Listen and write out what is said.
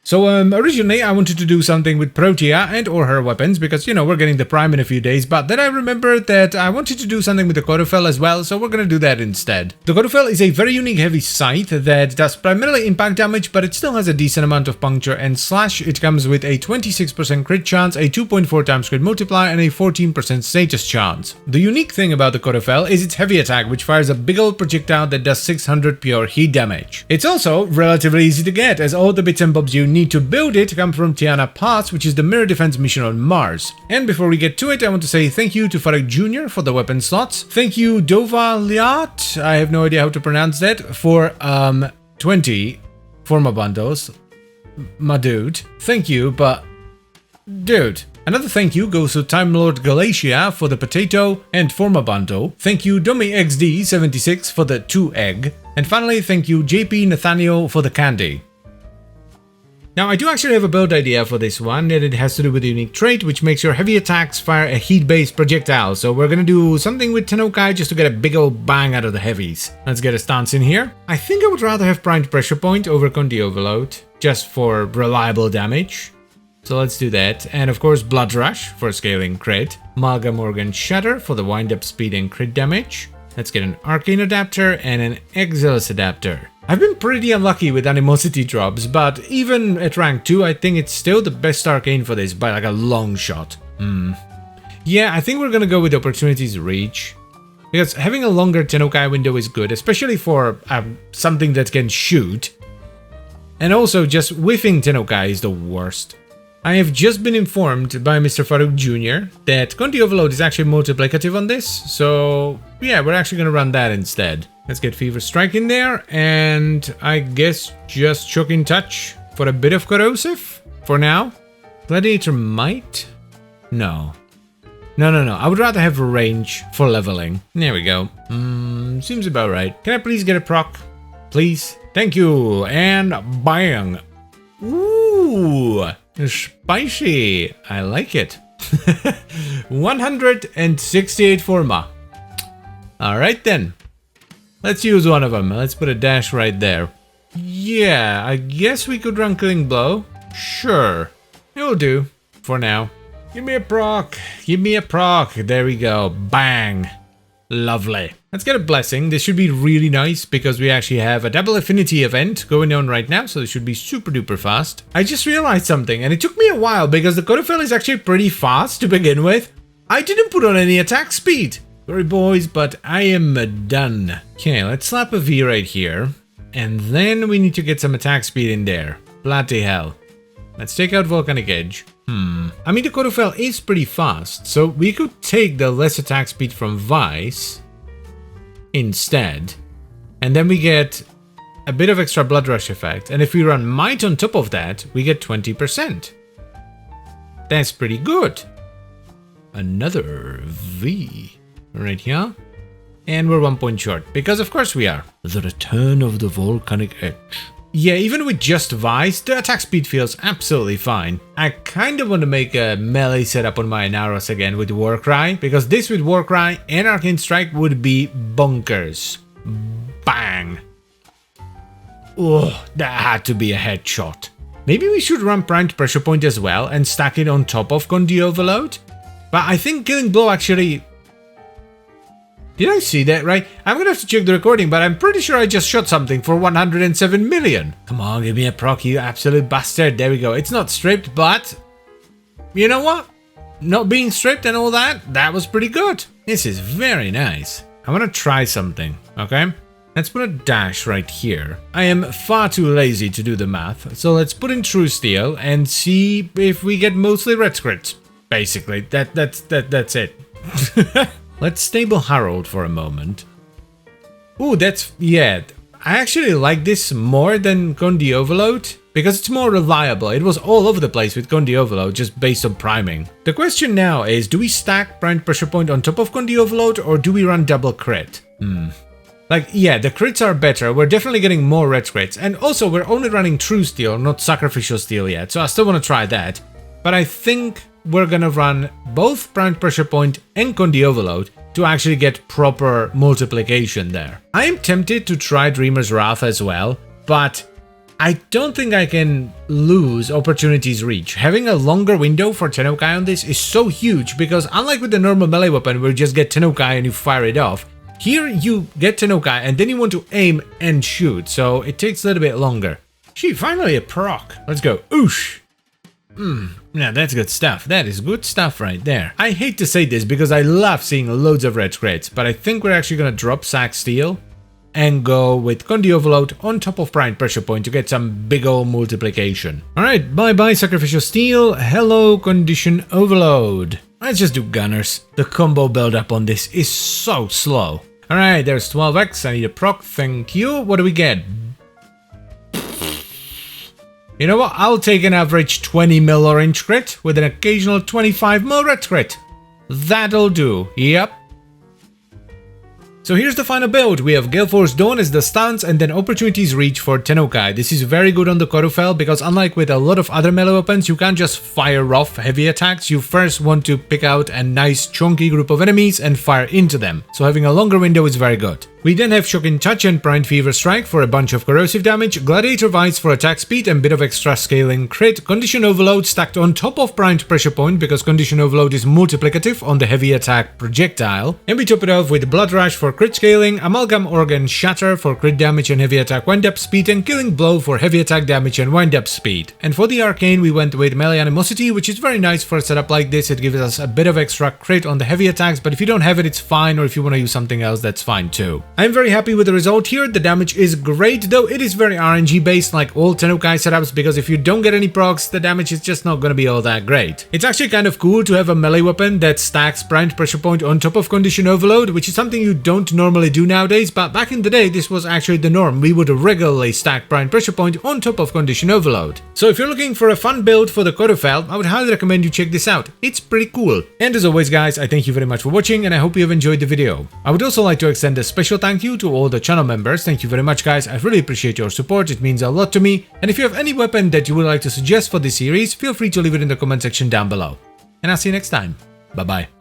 So originally I wanted to do something with Protea and or her weapons because, you know, we're getting the Prime in a few days, but then I remembered that I wanted to do something with the Corufell as well, so we're gonna do that instead. The Corufell is a very unique heavy scythe that does primarily impact damage, but it still has a decent amount of puncture and slash. It comes with a 26% crit chance, a 2.4 times crit multiplier, and a 14% status chance. The unique thing about the Corufell is its heavy attack, which fires a big old projectile that does 600 pure heat damage. It's also relatively easy to get, as all the bits and bobs you need to build it come from Tiana Parts, which is the mirror defense mission on Mars. And before we get to it, I want to say thank you to Farag Jr. for the weapon slots. Thank you Dova Liat, I have no idea how to pronounce that, for 20 Forma bundles. My dude. Thank you, but dude. Another thank you goes to Time Lord Galatia for the potato and Forma bundle. Thank you Domi XD76 for the 2 egg. And finally, thank you JP Nathaniel for the candy. Now, I do actually have a build idea for this one, and it has to do with a unique trait, which makes your heavy attacks fire a heat-based projectile. So we're gonna do something with Tenokai just to get a big old bang out of the heavies. Let's get a stance in here. I think I would rather have Primed Pressure Point over Condi Overload, just for reliable damage. So let's do that. And of course, Blood Rush for scaling crit. Malga Morgan Shatter for the wind-up speed and crit damage. Let's get an Arcane Adapter and an Exilus Adapter. I've been pretty unlucky with animosity drops, but even at rank 2, I think it's still the best arcane for this by like a long shot. Yeah, I think we're gonna go with Opportunity's Reach, because having a longer Tenokai window is good, especially for something that can shoot. And also, just whiffing Tenokai is the worst. I have just been informed by Mr. Farouk Jr. that Condi Overload is actually multiplicative on this, so yeah, we're actually gonna run that instead. Let's get Fever Strike in there, and I guess just Shocking Touch for a bit of corrosive for now. Gladiator Might? No. No, I would rather have range for leveling. There we go. Seems about right. Can I please get a proc? Please? Thank you, and bang! Ooh! Spicy! I like it. 168 Forma. Alright then. Let's use one of them. Let's put a dash right there. Yeah, I guess we could run Killing Blow. Sure. It'll do. For now. Give me a proc. Give me a proc. There we go. Bang. Lovely. Let's get a Blessing. This should be really nice because we actually have a double affinity event going on right now, so this should be super duper fast. I just realized something, and it took me a while because the Corufell is actually pretty fast to begin with. I didn't put on any attack speed. Sorry boys, but I am done. Okay, let's slap a V right here. And then we need to get some attack speed in there. Bloody hell. Let's take out Volcanic Edge. I mean, the Corufell is pretty fast, so we could take the less attack speed from Vice instead. And then we get a bit of extra Blood Rush effect. And if we run Might on top of that, we get 20%. That's pretty good. Another V. Right here. And we're 1 point short, because of course we are. The return of the Volcanic Edge. Yeah, even with just Vice, the attack speed feels absolutely fine. I kind of want to make a melee setup on my Inaros again with Warcry, because this with Warcry and Arcane Strike would be bonkers. Bang. Oh, that had to be a headshot. Maybe we should run Primed Pressure Point as well and stack it on top of Condi Overload? But I think Killing Blow actually... Did I see that right? I'm gonna have to check the recording, but I'm pretty sure I just shot something for 107 million. Come on, give me a proc, you absolute bastard. There we go. It's not stripped, but... You know what? Not being stripped and all that, that was pretty good. This is very nice. I wanna try something, okay? Let's put a dash right here. I am far too lazy to do the math, so let's put in True Steel and see if we get mostly red scripts. Basically, that's it. Let's stable Harold for a moment. Ooh, that's... yeah. I actually like this more than Condi Overload, because it's more reliable. It was all over the place with Condi Overload, just based on priming. The question now is, do we stack Primed Pressure Point on top of Condi Overload, or do we run double crit? Like, yeah, the crits are better. We're definitely getting more red crits. And also, we're only running True Steel, not Sacrificial Steel yet, so I still want to try that. But I think we're gonna run both Primed Pressure Point and Condi Overload to actually get proper multiplication there. I am tempted to try Dreamer's Wrath as well, but I don't think I can lose Opportunity's Reach. Having a longer window for Tennokai on this is so huge because unlike with the normal melee weapon where you just get Tennokai and you fire it off, here you get Tennokai and then you want to aim and shoot, so it takes a little bit longer. Gee, finally a proc. Let's go. Oosh. Yeah, that's good stuff. That is good stuff right there. I hate to say this because I love seeing loads of red crits, but I think we're actually gonna drop Sack Steel and go with Condi Overload on top of Prime Pressure Point to get some big ol' multiplication. Alright, bye-bye Sacrificial Steel, hello Condition Overload. Let's just do Gunners. The combo build-up on this is so slow. Alright, there's 12x, I need a proc, thank you. What do we get? You know what, I'll take an average 20 mil orange crit with an occasional 25 mil red crit. That'll do, yep. So here's the final build. We have Gale Force Dawn as the stance and then Opportunity's Reach for Tennokai. This is very good on the Corufell because unlike with a lot of other melee weapons, you can't just fire off heavy attacks. You first want to pick out a nice chunky group of enemies and fire into them. So having a longer window is very good. We then have Shocking Touch and Prime Fever Strike for a bunch of corrosive damage, Gladiator Vice for attack speed and bit of extra scaling, crit, Condition Overload stacked on top of Primed Pressure Point because Condition Overload is multiplicative on the heavy attack projectile, and we top it off with Blood Rush for crit scaling, Amalgam Organ Shatter for crit damage and heavy attack wind-up speed, and Killing Blow for heavy attack damage and wind-up speed. And for the Arcane we went with Melee Animosity, which is very nice for a setup like this. It gives us a bit of extra crit on the heavy attacks, but if you don't have it, it's fine, or if you want to use something else, that's fine too. I'm very happy with the result here. The damage is great, though it is very RNG based like all Tennokai setups, because if you don't get any procs, the damage is just not gonna be all that great. It's actually kind of cool to have a melee weapon that stacks Primed Pressure Point on top of Condition Overload, which is something you don't normally do nowadays, but back in the day this was actually the norm. We would regularly stack Primed Pressure Point on top of Condition Overload. So if you're looking for a fun build for the Corufell, I would highly recommend you check this out. It's pretty cool. And as always guys, I thank you very much for watching and I hope you have enjoyed the video. I would also like to extend a special thank you to all the channel members. Thank you very much guys, I really appreciate your support, it means a lot to me. And if you have any weapon that you would like to suggest for this series, feel free to leave it in the comment section down below. And I'll see you next time. Bye bye.